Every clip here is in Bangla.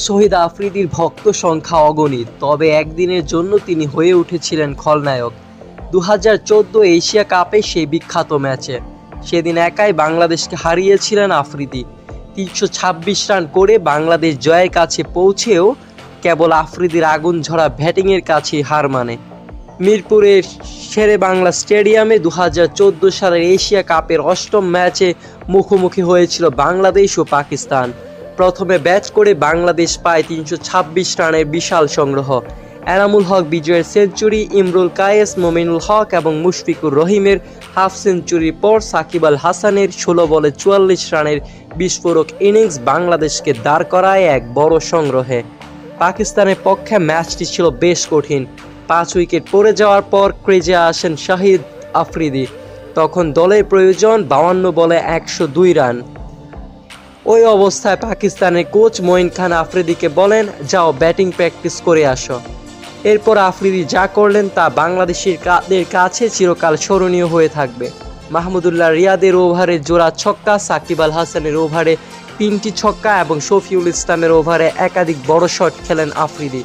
শহীদ আফ্রিদির ভক্ত সংখ্যা অগণিত, তবে একদিনের জন্য তিনি হয়ে উঠেছিলেন খলনায়ক 2014 এশিয়া কাপে সেই বিখ্যাত ম্যাচে। সেদিন একাই বাংলাদেশকে হারিয়েছিলেন আফ্রিদি। 326 রান করে বাংলাদেশ জয়ের কাছে পৌঁছেও কেবল আফ্রিদির আগুন ঝরা ব্যাটিংয়ের কাছেই হার মানে। মিরপুরের শেরে বাংলা স্টেডিয়ামে 2014 সালের এশিয়া কাপের অষ্টম ম্যাচে মুখোমুখি হয়েছিল বাংলাদেশ ও পাকিস্তান। প্রথমে ব্যাট করে বাংলাদেশ পায় 326 রানের বিশাল সংগ্রহ। এনামুল হক বিজয়ের সেঞ্চুরি, ইমরুল কায়েস, মোমিনুল হক এবং মুশফিকুর রহিমের হাফ সেঞ্চুরির পর সাকিব আল হাসানের 16 বলে 44 রানের বিস্ফোরক ইনিংস বাংলাদেশকে দাঁড় করায় এক বড় সংগ্রহে। পাকিস্তানের পক্ষে ম্যাচটি ছিল বেশ কঠিন। 5 উইকেট পড়ে যাওয়ার পর ক্রিজে আসেন শহীদ আফ্রিদি। তখন দলের প্রয়োজন 52 বলে 102 রান। ওই অবস্থায় পাকিস্তানের কোচ মঈন খান আফ্রিদিকে বলেন, যাও ব্যাটিং প্র্যাকটিস করে আসো। এরপর আফ্রিদি যা করলেন তা বাংলাদেশের কাছে চিরকাল স্মরণীয় হয়ে থাকবে। মাহমুদুল্লাহ রিয়াদের ওভারে জোড়া ছক্কা, সাকিব আল হাসানের ওভারে 3টি ছক্কা এবং শফিউল ইসলামের ওভারে একাধিক বড় শট খেলেন আফ্রিদি।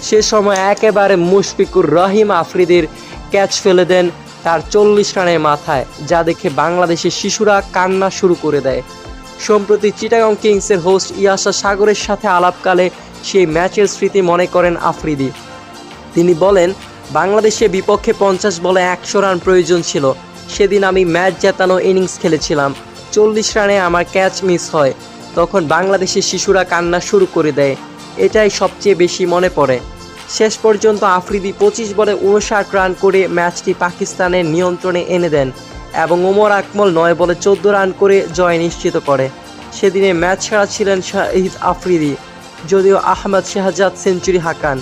সে সময় একেবারে মুশফিকুর রহিম আফ্রিদির ক্যাচ ফেলে দেন তার 40 রানের মাথায়, যা দেখে বাংলাদেশের শিশুরা কান্না শুরু করে দেয়। সম্প্রতি চিটাগং কিংসের হোস্ট ইয়াসা সাগরের সাথে আলাপকালে সেই ম্যাচের স্মৃতি মনে করেন আফ্রিদি। তিনি বলেন, বাংলাদেশের বিপক্ষে 50 বলে 100 রান প্রয়োজন ছিল। সেদিন আমি ম্যাচ জেতানো ইনিংস খেলেছিলাম। 40 রানে আমার ক্যাচ মিস হয়। তখন বাংলাদেশের শিশুরা কান্না শুরু করে দেয়। এটাই সবচেয়ে বেশি মনে পড়ে। শেষ পর্যন্ত আফ্রিদি 25 বলে 59 রান করে ম্যাচটি পাকিস্তানের নিয়ন্ত্রণে এনে দেন এবং ওমর আকমল 9 বলে 14 রান করে জয় নিশ্চিত করে। সেদিনে ম্যাচ সেরা ছিলেন শহীদ আফ্রিদি, যদিও আহমেদ শেহজাদ সেঞ্চুরি হাঁকান।